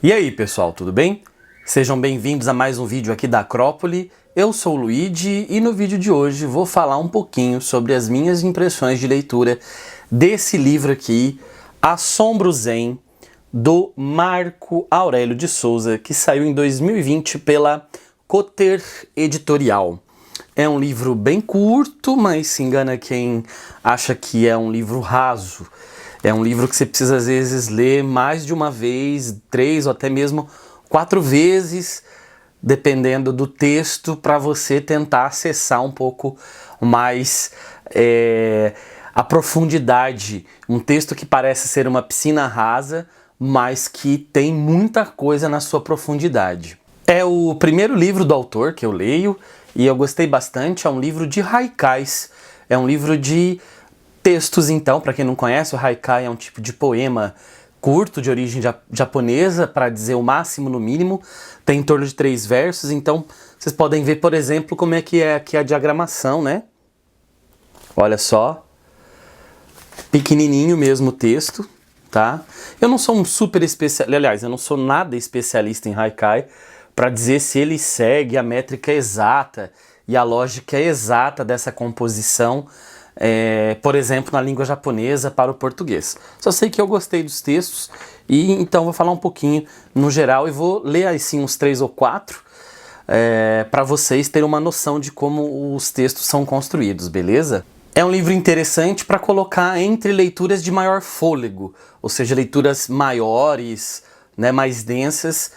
E aí pessoal, tudo bem? Sejam bem-vindos a mais um vídeo aqui da Acrópole. Eu sou o Luigi e no vídeo de hoje vou falar um pouquinho sobre as minhas impressões de leitura desse livro aqui, Assombro Zen, do Marco Aurélio de Souza, que saiu em 2020 pela Cotter Editorial. É um livro bem curto, mas se engana quem acha que é um livro raso. É um livro que você precisa às vezes ler mais de uma vez, 3 ou até mesmo 4 vezes, dependendo do texto, para você tentar acessar um pouco mais a profundidade. Um texto que parece ser uma piscina rasa, mas que tem muita coisa na sua profundidade. É o primeiro livro do autor que eu leio e eu gostei bastante. É um livro de haikais, é um livro de textos. Então, para quem não conhece, o haikai é um tipo de poema curto de origem japonesa, para dizer o máximo no mínimo, tem em torno de 3 versos. Então vocês podem ver, por exemplo, como é que é aqui a diagramação, né? Olha só, pequenininho mesmo o texto, tá? Eu não sou um super especialista, aliás, eu não sou nada especialista em haikai para dizer se ele segue a métrica exata e a lógica exata dessa composição, por exemplo, na língua japonesa para o português. Só sei que eu gostei dos textos e então vou falar um pouquinho no geral e vou ler assim uns 3 ou 4 para vocês terem uma noção de como os textos são construídos, beleza? É um livro interessante para colocar entre leituras de maior fôlego, ou seja, leituras maiores, né, mais densas,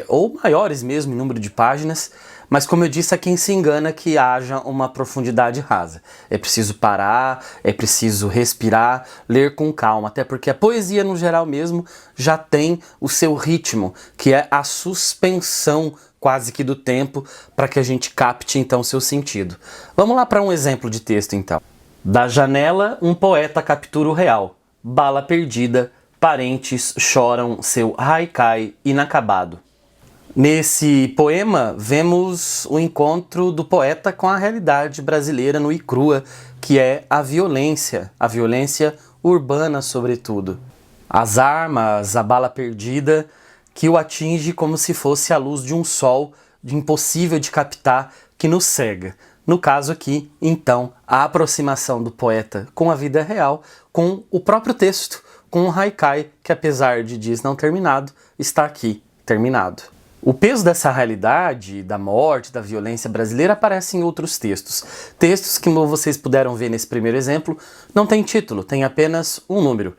ou maiores mesmo em número de páginas, mas como eu disse, há quem se engana que haja uma profundidade rasa. É preciso parar, é preciso respirar, ler com calma, até porque a poesia no geral mesmo já tem o seu ritmo, que é a suspensão quase que do tempo, para que a gente capte então o seu sentido. Vamos lá para um exemplo de texto então. Da janela, um poeta captura o real. Bala perdida, parentes choram seu haikai inacabado. Nesse poema, vemos o encontro do poeta com a realidade brasileira nua e crua, que é a violência urbana sobretudo. As armas, a bala perdida, que o atinge como se fosse a luz de um sol impossível de captar, que nos cega. No caso aqui, então, a aproximação do poeta com a vida real, com o próprio texto, com o haikai, que apesar de diz não terminado, está aqui, terminado. O peso dessa realidade, da morte, da violência brasileira, aparece em outros textos. Textos que, como vocês puderam ver nesse primeiro exemplo, não tem título, tem apenas um número.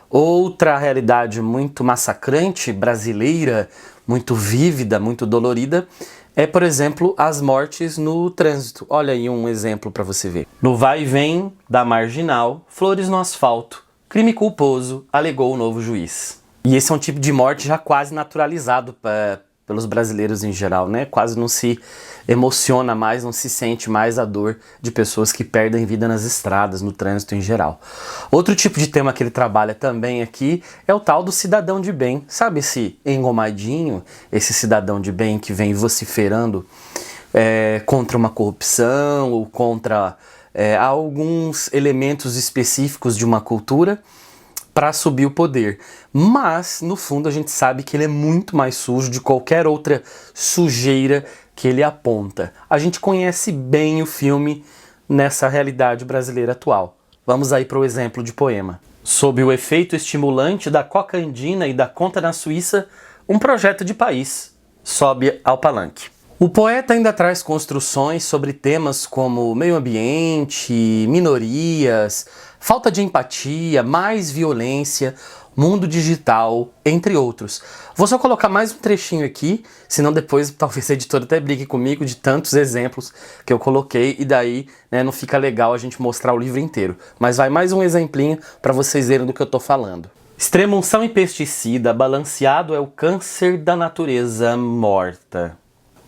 Outra realidade muito massacrante, brasileira, muito vívida, muito dolorida, é, por exemplo, as mortes no trânsito. Olha aí um exemplo para você ver. No vai e vem da marginal, flores no asfalto, crime culposo, alegou o novo juiz. E esse é um tipo de morte já quase naturalizado pelos brasileiros em geral, né? Quase não se emociona mais, não se sente mais a dor de pessoas que perdem vida nas estradas, no trânsito em geral. Outro tipo de tema que ele trabalha também aqui é o tal do cidadão de bem. Sabe esse engomadinho, esse cidadão de bem que vem vociferando contra uma corrupção ou contra alguns elementos específicos de uma cultura para subir o poder. Mas, no fundo, a gente sabe que ele é muito mais sujo de qualquer outra sujeira que ele aponta. A gente conhece bem o filme nessa realidade brasileira atual. Vamos aí para o exemplo de poema. Sob o efeito estimulante da coca andina e da conta na Suíça, um projeto de país sobe ao palanque. O poeta ainda traz construções sobre temas como meio ambiente, minorias, falta de empatia, mais violência, mundo digital, entre outros. Vou só colocar mais um trechinho aqui, senão depois talvez a editora até brigue comigo de tantos exemplos que eu coloquei e daí não fica legal a gente mostrar o livro inteiro. Mas vai mais um exemplinho para vocês verem do que eu tô falando. Extrema-unção e pesticida, balanceado é o câncer da natureza morta.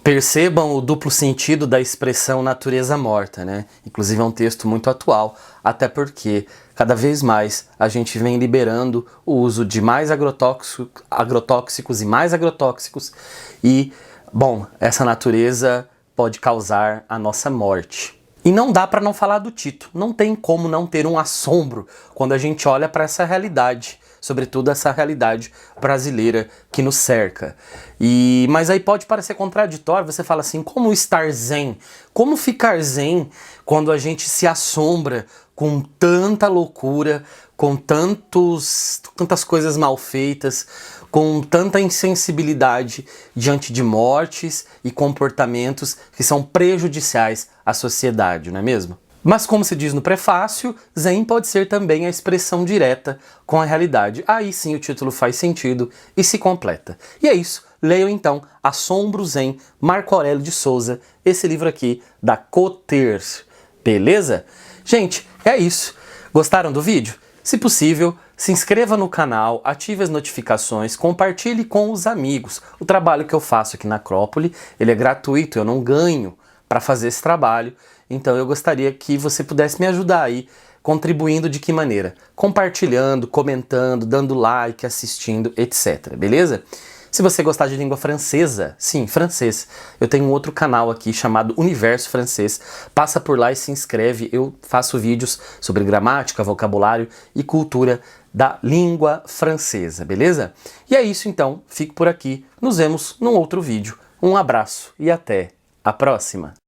Percebam o duplo sentido da expressão natureza morta, né? Inclusive é um texto muito atual, até porque cada vez mais a gente vem liberando o uso de mais agrotóxicos e mais agrotóxicos e, bom, essa natureza pode causar a nossa morte. E não dá para não falar do Tito, não tem como não ter um assombro quando a gente olha para essa realidade sobretudo essa realidade brasileira que nos cerca. Mas aí pode parecer contraditório, você fala assim, como estar zen? Como ficar zen quando a gente se assombra com tanta loucura, com tantas coisas mal feitas, com tanta insensibilidade diante de mortes e comportamentos que são prejudiciais à sociedade, não é mesmo? Mas como se diz no prefácio, Zen pode ser também a expressão direta com a realidade. Aí sim o título faz sentido e se completa. E é isso, leiam então Assombro Zen, Marco Aurélio de Souza, esse livro aqui da Cotter, beleza? Gente, é isso. Gostaram do vídeo? Se possível, se inscreva no canal, ative as notificações, compartilhe com os amigos. O trabalho que eu faço aqui na Acrópole, ele é gratuito, eu não ganho para fazer esse trabalho. Então eu gostaria que você pudesse me ajudar aí, contribuindo de que maneira? Compartilhando, comentando, dando like, assistindo, etc. Beleza? Se você gostar de língua francesa, sim, francês, eu tenho um outro canal aqui chamado Universo Francês. Passa por lá e se inscreve. Eu faço vídeos sobre gramática, vocabulário e cultura da língua francesa, beleza? E é isso então, fico por aqui. Nos vemos num outro vídeo. Um abraço e até a próxima!